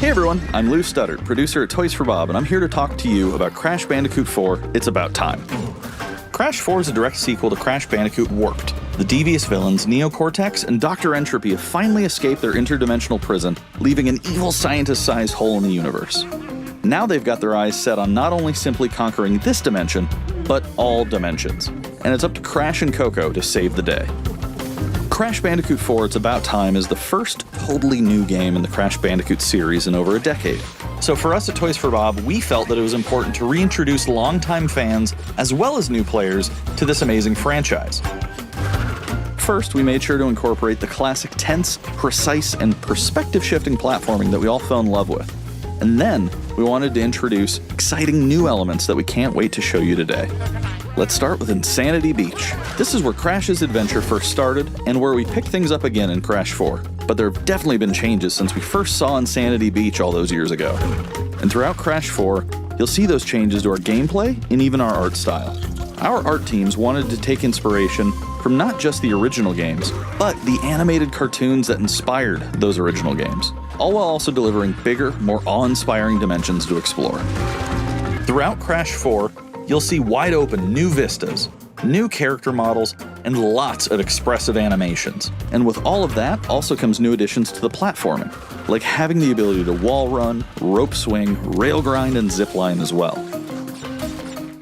Hey everyone, I'm Lou Studdard, producer at Toys for Bob, and I'm here to talk to you about Crash Bandicoot 4, It's About Time. Crash 4 is a direct sequel to Crash Bandicoot Warped. The devious villains, Neo Cortex and Dr. Entropy, have finally escaped their interdimensional prison, leaving an evil scientist-sized hole in the universe. Now they've got their eyes set on not only simply conquering this dimension, but all dimensions. And it's up to Crash and Coco to save the day. Crash Bandicoot 4 It's About Time is the first totally new game in the Crash Bandicoot series in over a decade. So for us at Toys for Bob, we felt that it was important to reintroduce longtime fans, as well as new players, to this amazing franchise. First, we made sure to incorporate the classic tense, precise, and perspective-shifting platforming that we all fell in love with. And then, we wanted to introduce exciting new elements that we can't wait to show you today. Let's start with Insanity Beach. This is where Crash's adventure first started, and where we picked things up again in Crash 4. But there have definitely been changes since we first saw Insanity Beach all those years ago. And throughout Crash 4, you'll see those changes to our gameplay and even our art style. Our art teams wanted to take inspiration from not just the original games, but the animated cartoons that inspired those original games, all while also delivering bigger, more awe-inspiring dimensions to explore. Throughout Crash 4, you'll see wide-open new vistas, new character models, and lots of expressive animations. And with all of that also comes new additions to the platforming, like having the ability to wall run, rope swing, rail grind, and zipline as well.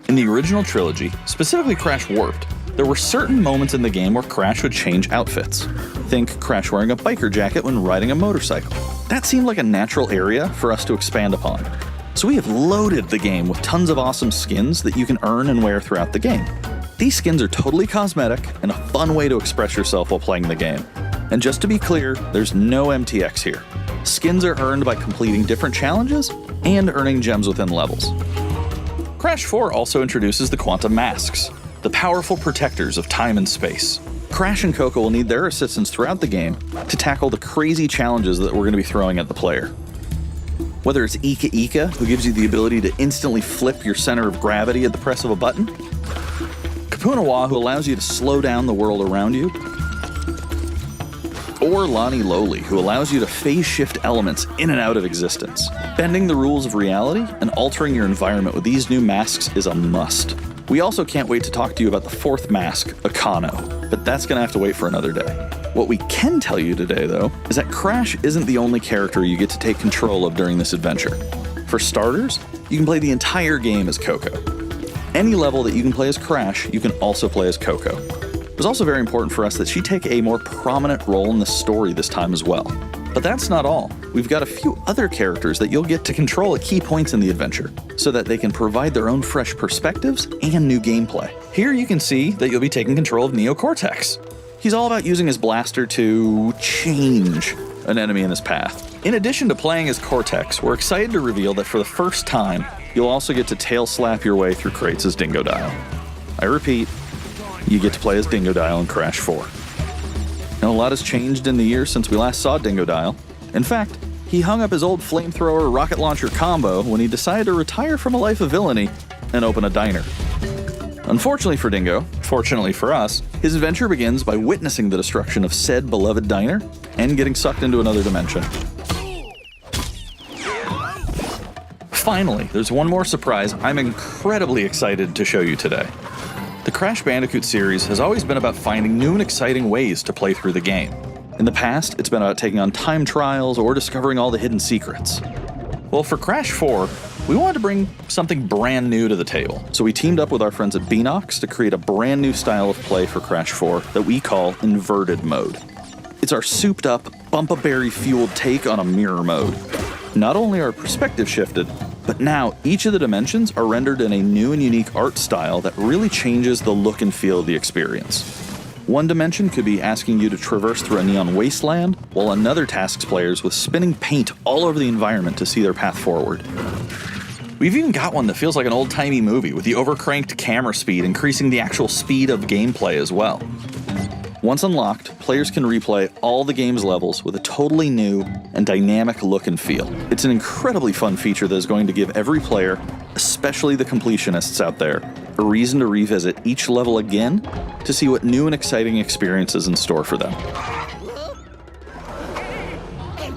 In the original trilogy, specifically Crash Warped, there were certain moments in the game where Crash would change outfits. Think Crash wearing a biker jacket when riding a motorcycle. That seemed like a natural area for us to expand upon. So we have loaded the game with tons of awesome skins that you can earn and wear throughout the game. These skins are totally cosmetic and a fun way to express yourself while playing the game. And just to be clear, there's no MTX here. Skins are earned by completing different challenges and earning gems within levels. Crash 4 also introduces the Quantum Masks, the powerful protectors of time and space. Crash and Coco will need their assistance throughout the game to tackle the crazy challenges that we're going to be throwing at the player. Whether it's Ika Ika, who gives you the ability to instantly flip your center of gravity at the press of a button, Kapunawa, who allows you to slow down the world around you, or Lani Loli, who allows you to phase shift elements in and out of existence. Bending the rules of reality and altering your environment with these new masks is a must. We also can't wait to talk to you about the fourth mask, Akano, but that's going to have to wait for another day. What we can tell you today, though, is that Crash isn't the only character you get to take control of during this adventure. For starters, you can play the entire game as Coco. Any level that you can play as Crash, you can also play as Coco. It was also very important for us that she take a more prominent role in the story this time as well. But that's not all. We've got a few other characters that you'll get to control at key points in the adventure, so that they can provide their own fresh perspectives and new gameplay. Here you can see that you'll be taking control of Neo Cortex. He's all about using his blaster to change an enemy in his path. In addition to playing as Cortex, we're excited to reveal that for the first time, you'll also get to tail slap your way through crates as Dingodile. I repeat, you get to play as Dingodile in Crash 4. Now, a lot has changed in the years since we last saw Dingodile. In fact, he hung up his old flamethrower rocket launcher combo when he decided to retire from a life of villainy and open a diner. Unfortunately for Dingo, fortunately for us, his adventure begins by witnessing the destruction of said beloved diner and getting sucked into another dimension. Finally, there's one more surprise I'm incredibly excited to show you today. The Crash Bandicoot series has always been about finding new and exciting ways to play through the game. In the past, it's been about taking on time trials or discovering all the hidden secrets. Well, for Crash 4, we wanted to bring something brand new to the table, so we teamed up with our friends at Beanox to create a brand new style of play for Crash 4 that we call Inverted Mode. It's our souped-up, bumpa-berry-fueled take on a mirror mode. Not only are perspective shifted, but now each of the dimensions are rendered in a new and unique art style that really changes the look and feel of the experience. One dimension could be asking you to traverse through a neon wasteland, while another tasks players with spinning paint all over the environment to see their path forward. We've even got one that feels like an old-timey movie, with the overcranked camera speed increasing the actual speed of gameplay as well. Once unlocked, players can replay all the game's levels with a totally new and dynamic look and feel. It's an incredibly fun feature that is going to give every player, especially the completionists out there, a reason to revisit each level again to see what new and exciting experiences in store for them.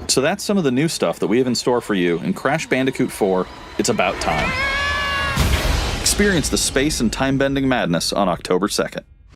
So that's some of the new stuff that we have in store for you in Crash Bandicoot 4, It's About Time. Experience the space and time-bending madness on October 2nd.